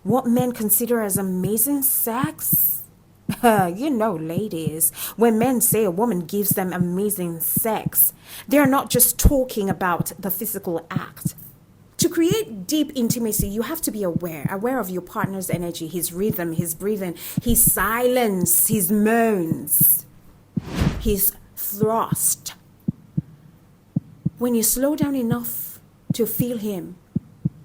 What men consider as amazing sex? Ladies, when men say a woman gives them amazing sex, they're not just talking about the physical act. To create deep intimacy, you have to be aware of your partner's energy, his rhythm, his breathing, his silence, his moans, his thrust. When you slow down enough to feel him,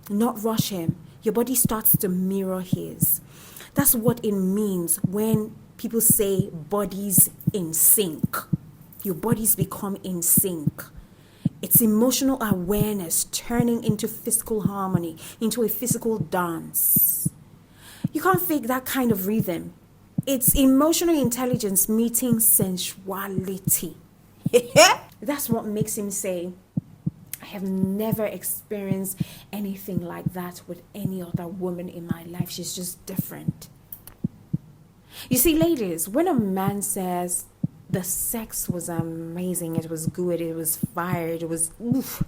not rush him, your body starts to mirror his. That's what it means when people say bodies in sync. Your bodies become in sync. It's emotional awareness turning into physical harmony, into a physical dance. You can't fake that kind of rhythm. It's emotional intelligence meeting sensuality. That's what makes him say, I have never experienced anything like that with any other woman in my life. She's just different. You see, ladies, when a man says the sex was amazing, it was good, it was fire, it was oof,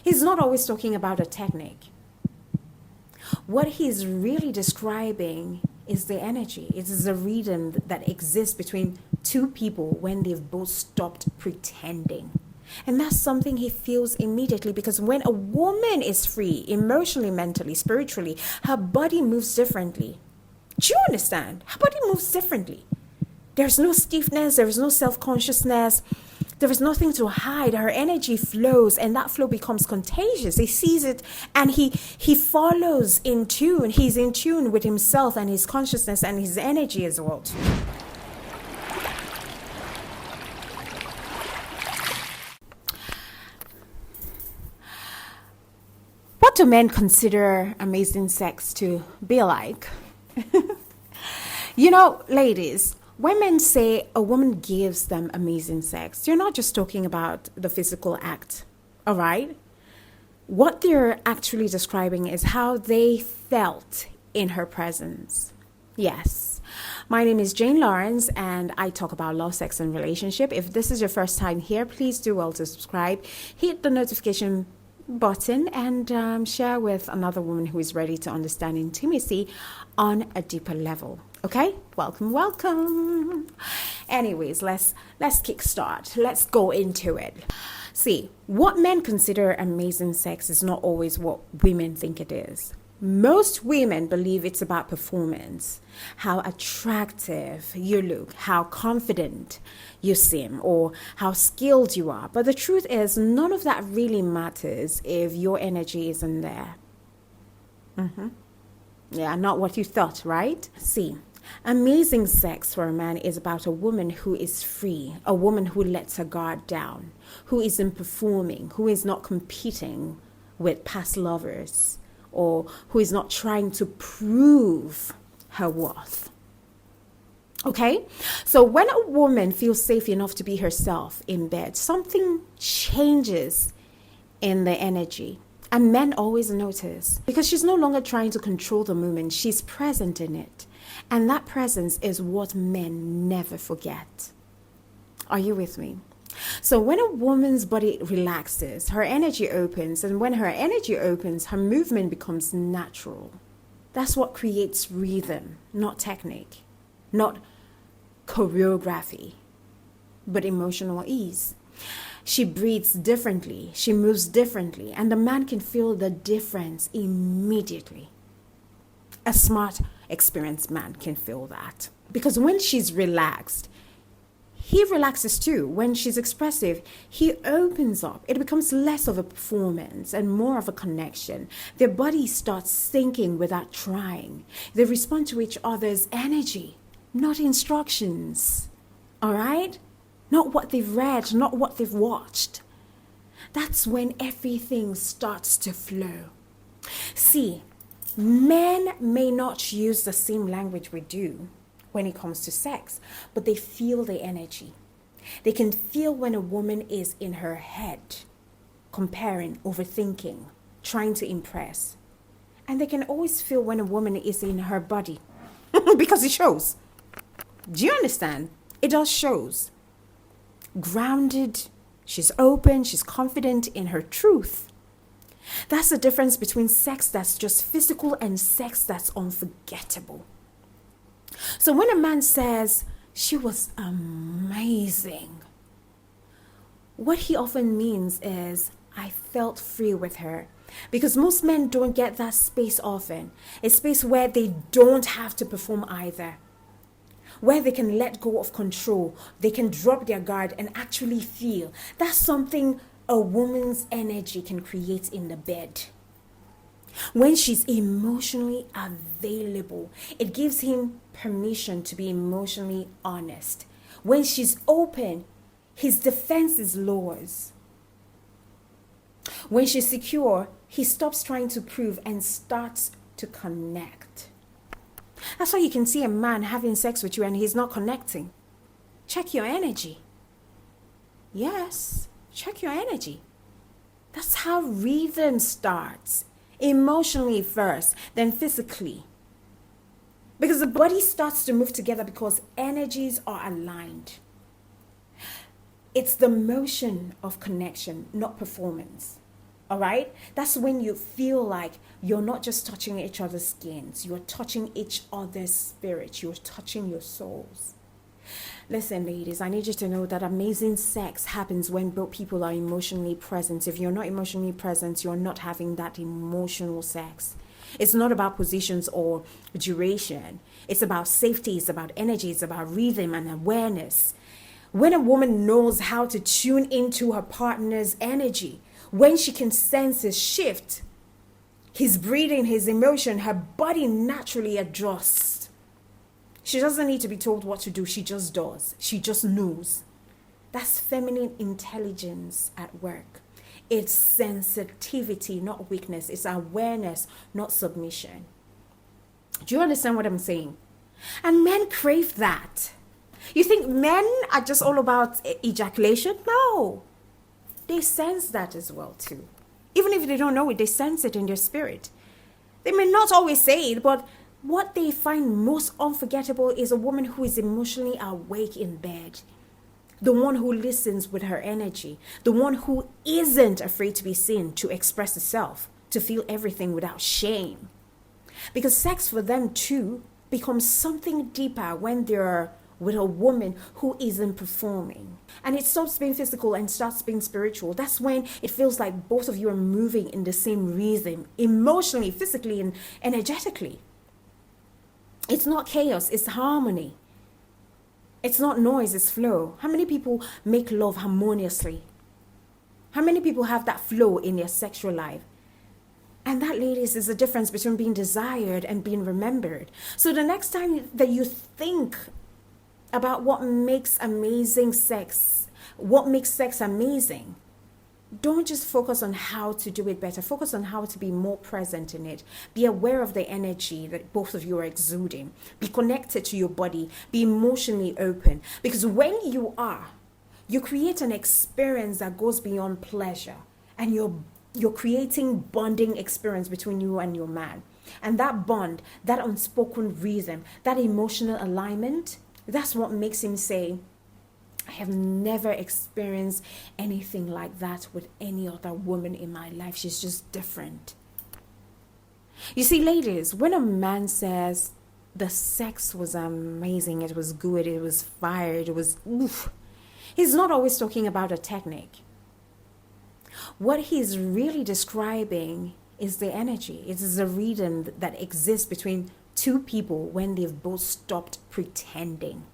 he's not always talking about a technique. What he's really describing is the energy. It is the rhythm that exists between two people when they've both stopped pretending. And that's something he feels immediately, because when a woman is free, emotionally, mentally, spiritually, her body moves differently. Do you understand? Her body moves differently. There's no stiffness, there is no self-consciousness, there is nothing to hide. Her energy flows, and that flow becomes contagious. He sees it and he follows in tune. He's in tune with himself and his consciousness and his energy as well too. What do men consider amazing sex to be like? Ladies, when men say a woman gives them amazing sex, they're not just talking about the physical act, all right? What they're actually describing is how they felt in her presence. Yes. My name is Jane Lawrence, and I talk about love, sex, and relationship. If this is your first time here, please do well to subscribe, hit the notification button, and share with another woman who is ready to understand intimacy on a deeper level. Okay, welcome. Anyways, let's kickstart. Let's go into it. See, what men consider amazing sex is not always what women think it is. Most women believe it's about performance, how attractive you look, how confident you seem, or how skilled you are. But the truth is, none of that really matters if your energy isn't there. Yeah, not what you thought, right? See, amazing sex for a man is about a woman who is free, a woman who lets her guard down, who isn't performing, who is not competing with past lovers, or who is not trying to prove her worth. Okay? So when a woman feels safe enough to be herself in bed, something changes in the energy. And men always notice, because she's no longer trying to control the moment. She's present in it. And that presence is what men never forget. Are you with me? So when a woman's body relaxes, her energy opens. And when her energy opens, her movement becomes natural. That's what creates rhythm, not technique, not choreography, but emotional ease. She breathes differently, she moves differently, and the man can feel the difference immediately. A smart, experienced man can feel that. Because when she's relaxed, he relaxes too. When she's expressive, he opens up. It becomes less of a performance and more of a connection. Their body starts syncing without trying. They respond to each other's energy, not instructions. All right? Not what they've read, not what they've watched. That's when everything starts to flow. See, men may not use the same language we do when it comes to sex, but they feel the energy. They can feel when a woman is in her head, comparing, overthinking, trying to impress. And they can always feel when a woman is in her body because it shows. Do you understand? It does shows. Grounded, she's open, she's confident in her truth. That's the difference between sex that's just physical and sex that's unforgettable. So when a man says, she was amazing, what he often means is, I felt free with her. Because most men don't get that space often. A space where they don't have to perform either. Where they can let go of control. They can drop their guard and actually feel. That's something a woman's energy can create in the bed. When she's emotionally available, it gives him permission to be emotionally honest. When she's open, his defenses lowers. When she's secure, he stops trying to prove and starts to connect. That's why you can see a man having sex with you and he's not connecting. Check your energy. Yes, check your energy. That's how rhythm starts. Emotionally first, then physically. Because the body starts to move together because energies are aligned. It's the motion of connection, not performance. All right? That's when you feel like you're not just touching each other's skins. You're touching each other's spirits. You're touching your souls. Listen, ladies, I need you to know that amazing sex happens when both people are emotionally present. If you're not emotionally present, you're not having that emotional sex. It's not about positions or duration. It's about safety. It's about energy. It's about rhythm and awareness. When a woman knows how to tune into her partner's energy, when she can sense his shift, his breathing, his emotion, her body naturally adjusts. She doesn't need to be told what to do. She just does. She just knows. That's feminine intelligence at work. It's sensitivity, not weakness. It's awareness, not submission. Do you understand what I'm saying? And men crave that. You think men are just all about ejaculation? No. They sense that as well too. Even if they don't know it, they sense it in their spirit. They may not always say it, but what they find most unforgettable is a woman who is emotionally awake in bed. The one who listens with her energy. The one who isn't afraid to be seen, to express herself, to feel everything without shame. Because sex for them too becomes something deeper when they're with a woman who isn't performing. And it stops being physical and starts being spiritual. That's when it feels like both of you are moving in the same rhythm, emotionally, physically, and energetically. It's not chaos, it's harmony. It's not noise, it's flow. How many people make love harmoniously? How many people have that flow in their sexual life? And that, ladies, is the difference between being desired and being remembered. So the next time that you think about what makes sex amazing, don't just focus on how to do it better. Focus on how to be more present in it. Be aware of the energy that both of you are exuding. Be connected to your body. Be emotionally open. Because when you create an experience that goes beyond pleasure. And you're creating bonding experience between you and your man. And that bond, that unspoken rhythm, that emotional alignment, that's what makes him say, I have never experienced anything like that with any other woman in my life. She's just different. You see, ladies, when a man says the sex was amazing, it was good, it was fire, it was oof, he's not always talking about a technique. What he's really describing is the energy. It is a rhythm that exists between two people when they've both stopped pretending.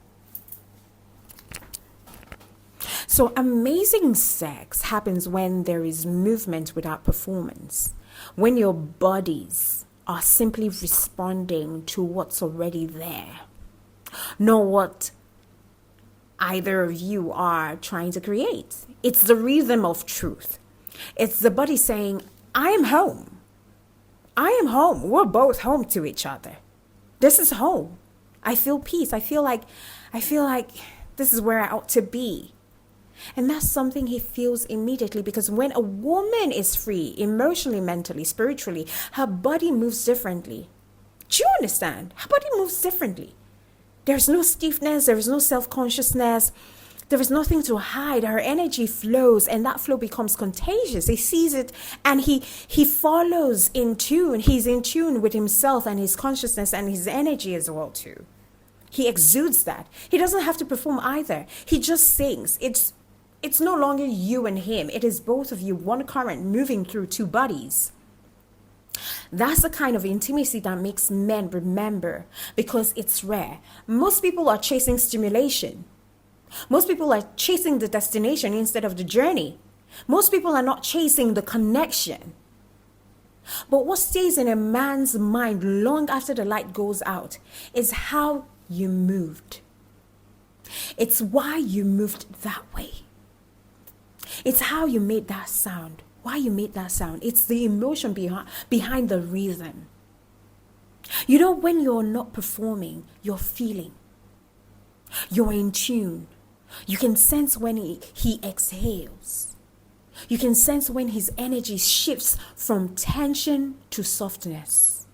So amazing sex happens when there is movement without performance. When your bodies are simply responding to what's already there. Not what either of you are trying to create. It's the rhythm of truth. It's the body saying, I am home. I am home. We're both home to each other. This is home. I feel peace. I feel like this is where I ought to be. And that's something he feels immediately, because when a woman is free, emotionally, mentally, spiritually, her body moves differently. Do you understand? Her body moves differently. There's no stiffness. There is no self-consciousness. There is nothing to hide. Her energy flows, and that flow becomes contagious. He sees it, and he follows in tune. He's in tune with himself and his consciousness and his energy as well too. He exudes that. He doesn't have to perform either. He just sings. It's no longer you and him. It is both of you, one current moving through two bodies. That's the kind of intimacy that makes men remember, because it's rare. Most people are chasing stimulation. Most people are chasing the destination instead of the journey. Most people are not chasing the connection. But what stays in a man's mind long after the light goes out is how you moved. It's why you moved that way. It's how you made that sound. Why you made that sound. It's the emotion behind the reason. You know, when you're not performing, you're feeling. You're in tune. You can sense when he exhales. You can sense when his energy shifts from tension to softness.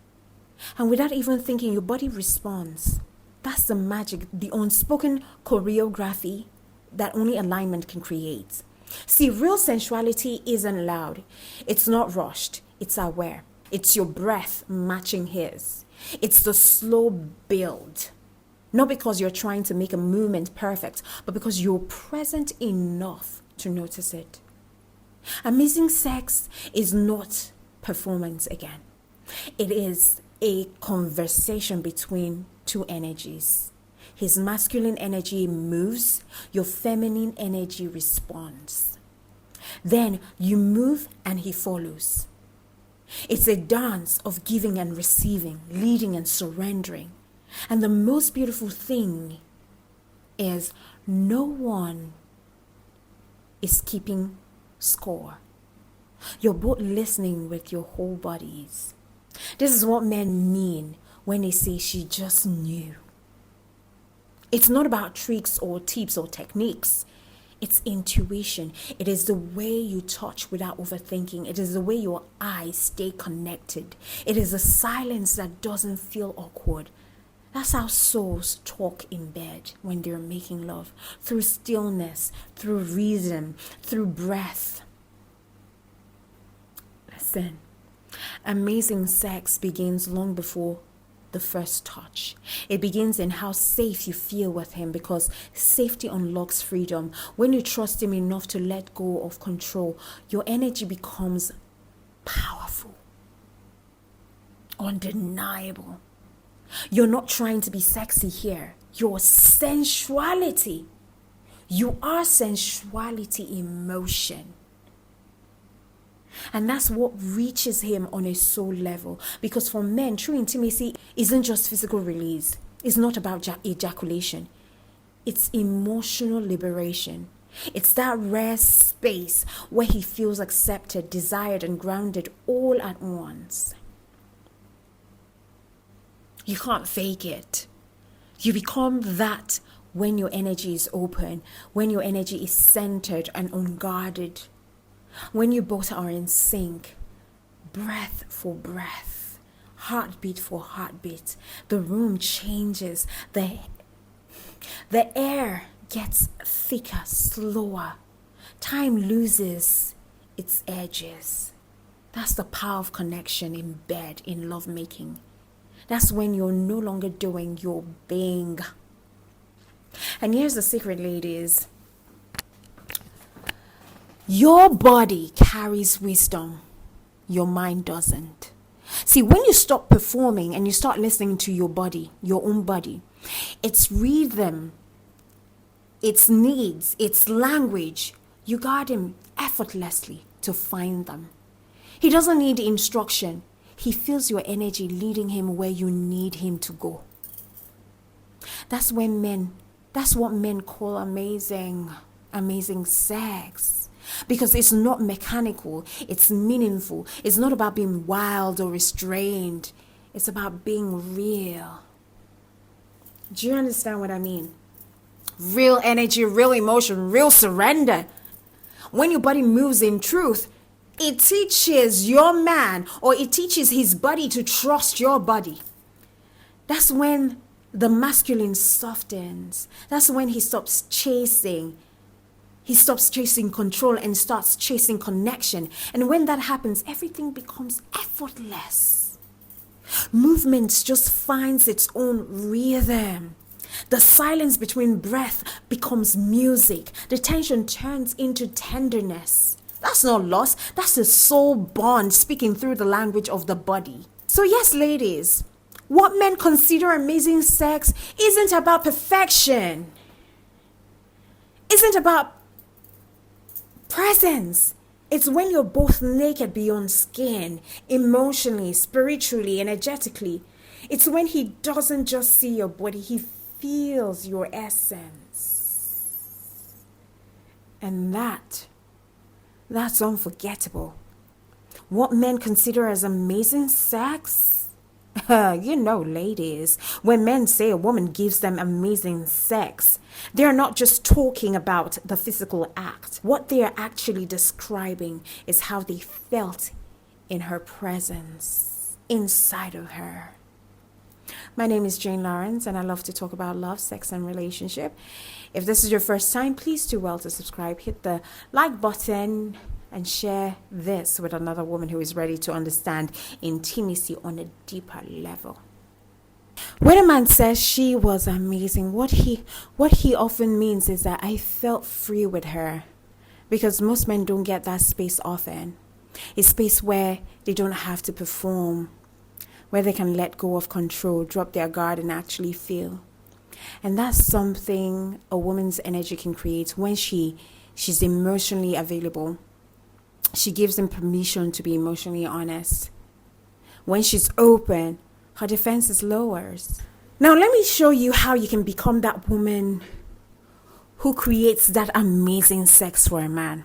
And without even thinking, your body responds. That's the magic, the unspoken choreography that only alignment can create. See, real sensuality isn't loud. It's not rushed. It's aware. It's your breath matching his. It's the slow build. Not because you're trying to make a movement perfect, but because you're present enough to notice it. Amazing sex is not performance again. It is a conversation between two energies. His masculine energy moves, your feminine energy responds. Then you move and he follows. It's a dance of giving and receiving, leading and surrendering. And the most beautiful thing is no one is keeping score. You're both listening with your whole bodies. This is what men mean when they say she just knew. It's not about tricks or tips or techniques. It's intuition. It is the way you touch without overthinking. It is the way your eyes stay connected. It is a silence that doesn't feel awkward. That's how souls talk in bed when they're making love. Through stillness, through reason, through breath. Listen, amazing sex begins long before the first touch. It begins in how safe you feel with him, because safety unlocks freedom. When you trust him enough to let go of control, your energy becomes powerful, undeniable. You're not trying to be sexy here. You're sensuality. You are sensuality in motion. And that's what reaches him on a soul level. Because for men, true intimacy isn't just physical release. It's not about ejaculation. It's emotional liberation. It's that rare space where he feels accepted, desired, and grounded all at once. You can't fake it. You become that when your energy is open, when your energy is centered and unguarded, when you both are in sync, breath for breath, heartbeat for heartbeat. The room changes. The air gets thicker, slower. Time loses its edges. That's the power of connection in bed, in lovemaking. That's when you're no longer doing your being. And here's the secret, ladies. Your body carries wisdom. Your mind doesn't. See, when you stop performing and you start listening to your body, your own body, its rhythm, its needs, its language, you guard him effortlessly to find them. He doesn't need instruction. He feels your energy leading him where you need him to go. That's what men call amazing sex. Because it's not mechanical, it's meaningful. It's not about being wild or restrained. It's about being real. Do you understand what I mean? Real energy, real emotion, real surrender. When your body moves in truth, it teaches your man, or it teaches his body to trust your body. That's when the masculine softens. That's when he stops chasing He stops chasing control and starts chasing connection. And when that happens, everything becomes effortless. Movement just finds its own rhythm. The silence between breath becomes music. The tension turns into tenderness. That's not loss. That's the soul bond speaking through the language of the body. So yes, ladies, what men consider amazing sex isn't about perfection. Isn't about presence. It's when you're both naked beyond skin, emotionally, spiritually, energetically. It's when he doesn't just see your body, he feels your essence. And that's unforgettable. What men consider as amazing sex? Ladies, when men say a woman gives them amazing sex, they're not just talking about the physical act. What they are actually describing is how they felt in her presence, inside of her. My name is Jane Lawrence, and I love to talk about love, sex, and relationship. If this is your first time, please do well to subscribe, hit the like button, and share this with another woman who is ready to understand intimacy on a deeper level. When a man says she was amazing, what he often means is that I felt free with her, because most men don't get that space often. A space where they don't have to perform, where they can let go of control, drop their guard, and actually feel. And that's something a woman's energy can create when she's emotionally available. She gives them permission to be emotionally honest. When she's open, her defenses lowers. Now let me show you how you can become that woman who creates that amazing sex for a man.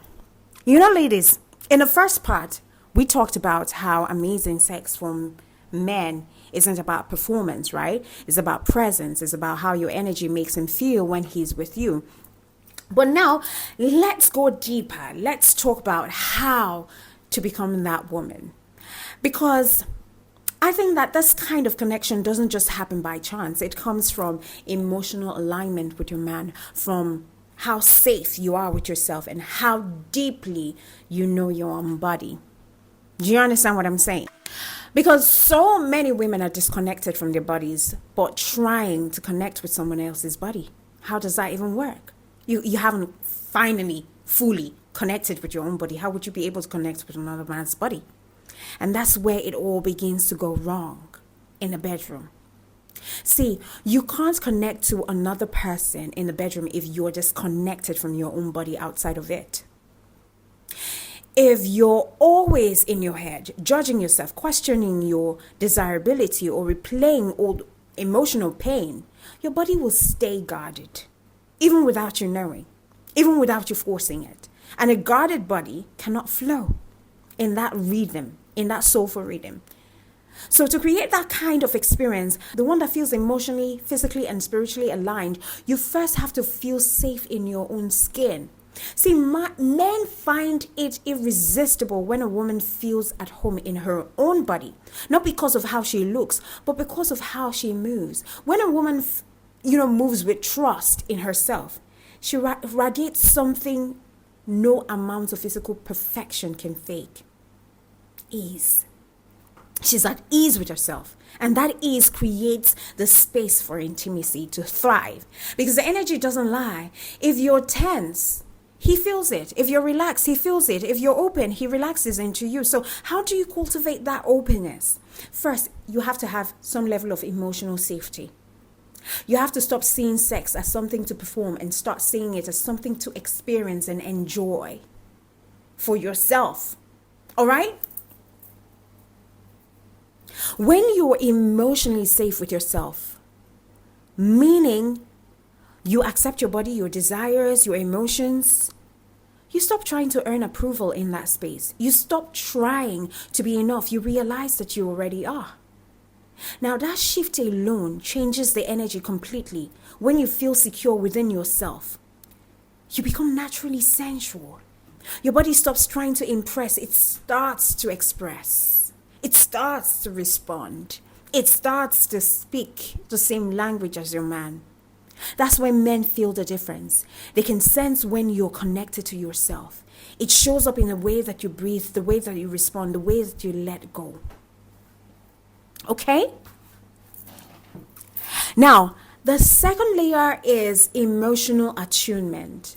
Ladies, in the first part, we talked about how amazing sex for men isn't about performance, right? It's about presence. It's about how your energy makes him feel when he's with you. But now, let's go deeper. Let's talk about how to become that woman. Because I think that this kind of connection doesn't just happen by chance. It comes from emotional alignment with your man, from how safe you are with yourself, and how deeply you know your own body. Do you understand what I'm saying? Because so many women are disconnected from their bodies, but trying to connect with someone else's body. How does that even work? You haven't finally fully connected with your own body. How would you be able to connect with another man's body? And that's where it all begins to go wrong in the bedroom. See, you can't connect to another person in the bedroom if you're disconnected from your own body outside of it. If you're always in your head, judging yourself, questioning your desirability, or replaying old emotional pain, your body will stay guarded. Even without you knowing, even without you forcing it. And a guarded body cannot flow in that rhythm, in that soulful rhythm. So to create that kind of experience, the one that feels emotionally, physically, and spiritually aligned, you first have to feel safe in your own skin. See, men find it irresistible when a woman feels at home in her own body, not because of how she looks, but because of how she moves. When a woman moves with trust in herself, she radiates something no amount of physical perfection can fake. Ease. She's at ease with herself. And that ease creates the space for intimacy to thrive. Because the energy doesn't lie. If you're tense, he feels it. If you're relaxed, he feels it. If you're open, he relaxes into you. So how do you cultivate that openness? First, you have to have some level of emotional safety. You have to stop seeing sex as something to perform and start seeing it as something to experience and enjoy for yourself. All right? When you're emotionally safe with yourself, meaning you accept your body, your desires, your emotions, you stop trying to earn approval in that space. You stop trying to be enough. You realize that you already are. Now that shift alone changes the energy completely. When you feel secure within yourself, you become naturally sensual. Your body stops trying to impress. It starts to express. It starts to respond. It starts to speak the same language as your man. That's when men feel the difference. They can sense when you're connected to yourself. It shows up in the way that you breathe, the way that you respond, the way that you let go. Okay? Now, the second layer is emotional attunement.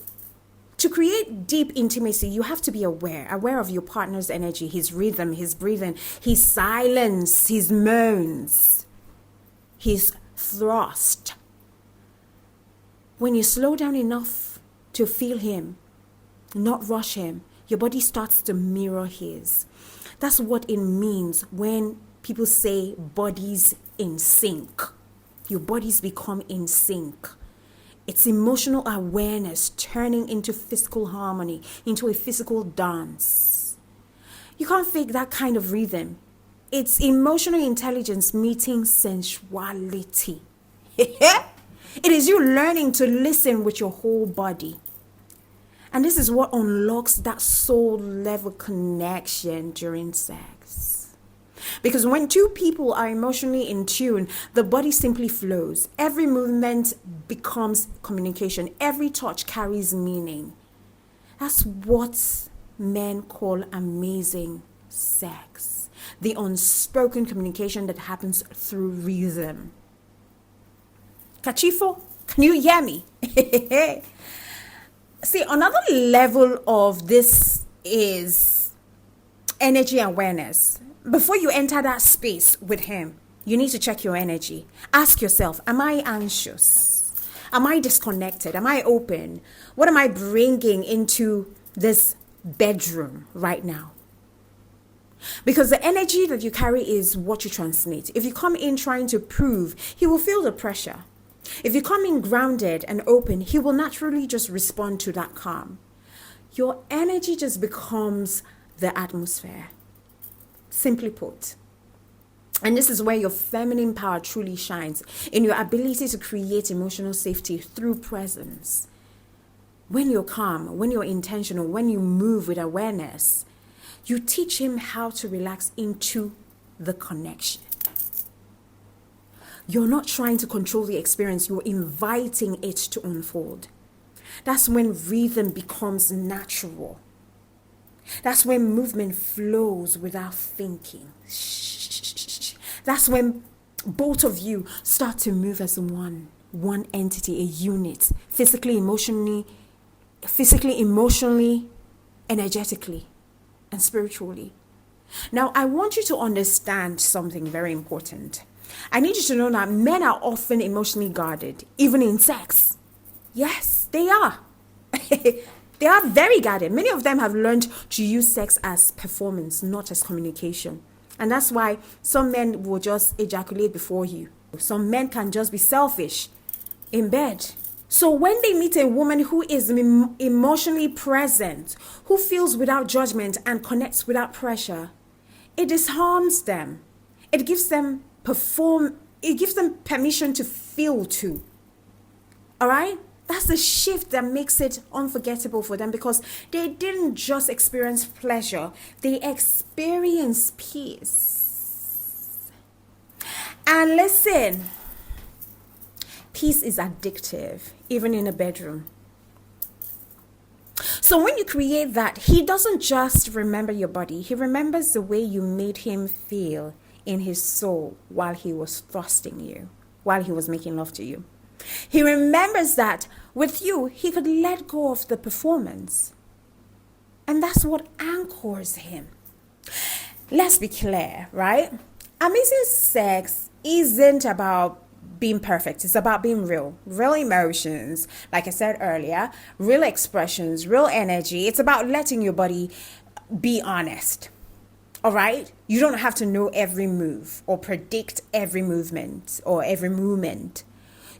To create deep intimacy, you have to be aware of your partner's energy, his rhythm, his breathing, his silence, his moans, his thrust. When you slow down enough to feel him, not rush him, your body starts to mirror his. That's what it means when people say bodies in sync. Your bodies become in sync. It's emotional awareness turning into physical harmony, into a physical dance. You can't fake that kind of rhythm. It's emotional intelligence meeting sensuality. It is you learning to listen with your whole body. And this is what unlocks that soul level connection during sex. Because when two people are emotionally in tune, the body simply flows. Every movement becomes communication. Every touch carries meaning. That's what men call amazing sex. The unspoken communication that happens through rhythm. Cachifo, can you hear me? See, another level of this is energy awareness. Before you enter that space with him, you need to check your energy. Ask yourself, am I anxious? Am I disconnected? Am I open? What am I bringing into this bedroom right now? Because the energy that you carry is what you transmit. If you come in trying to prove, he will feel the pressure. If you come in grounded and open, he will naturally just respond to that calm. Your energy just becomes the atmosphere. Simply put. And this is where your feminine power truly shines, in your ability to create emotional safety through presence. When you're calm, when you're intentional, when you move with awareness, you teach him how to relax into the connection. You're not trying to control the experience, you're inviting it to unfold. That's when rhythm becomes natural. That's when movement flows without thinking. That's when both of you start to move as one entity, a unit, physically, emotionally, energetically, and spiritually. Now, I want you to understand something very important. I need you to know that men are often emotionally guarded, even in sex. Yes, they are. They are very guarded. Many of them have learned to use sex as performance, not as communication. And that's why some men will just ejaculate before you. Some men can just be selfish in bed. So when they meet a woman who is emotionally present, who feels without judgment and connects without pressure, it disarms them. It gives them permission to feel too. All right? That's the shift that makes it unforgettable for them, because they didn't just experience pleasure, they experienced peace. And listen, peace is addictive, even in a bedroom. So when you create that, he doesn't just remember your body, he remembers the way you made him feel in his soul while he was thrusting you, while he was making love to you. He remembers that with you, he could let go of the performance. And that's what anchors him. Let's be clear, right? Amazing sex isn't about being perfect. It's about being real. Real emotions, like I said earlier, real expressions, real energy. It's about letting your body be honest. All right? You don't have to know every move or predict every movement or every movement.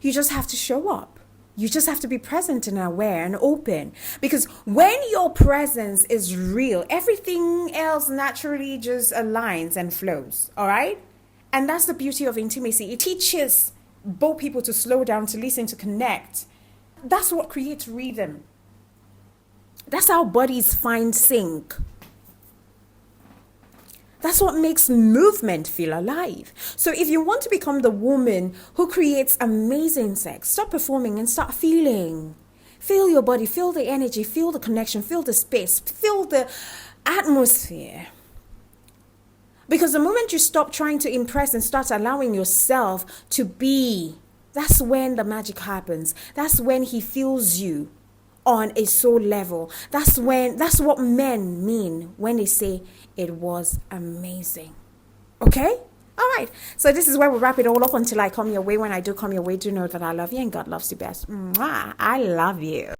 You just have to show up. You just have to be present and aware and open. Because when your presence is real, everything else naturally just aligns and flows. All right? And that's the beauty of intimacy. It teaches both people to slow down, to listen, to connect. That's what creates rhythm. That's how bodies find sync. That's what makes movement feel alive. So if you want to become the woman who creates amazing sex, stop performing and start feeling. Feel your body, feel the energy, feel the connection, feel the space, feel the atmosphere. Because the moment you stop trying to impress and start allowing yourself to be, that's when the magic happens. That's when he feels you on a soul level. That's what men mean when they say it was amazing. Okay? All right. So this is where we wrap it all up until I come your way. When I do come your way, do know that I love you and God loves you best. Mwah. I love you.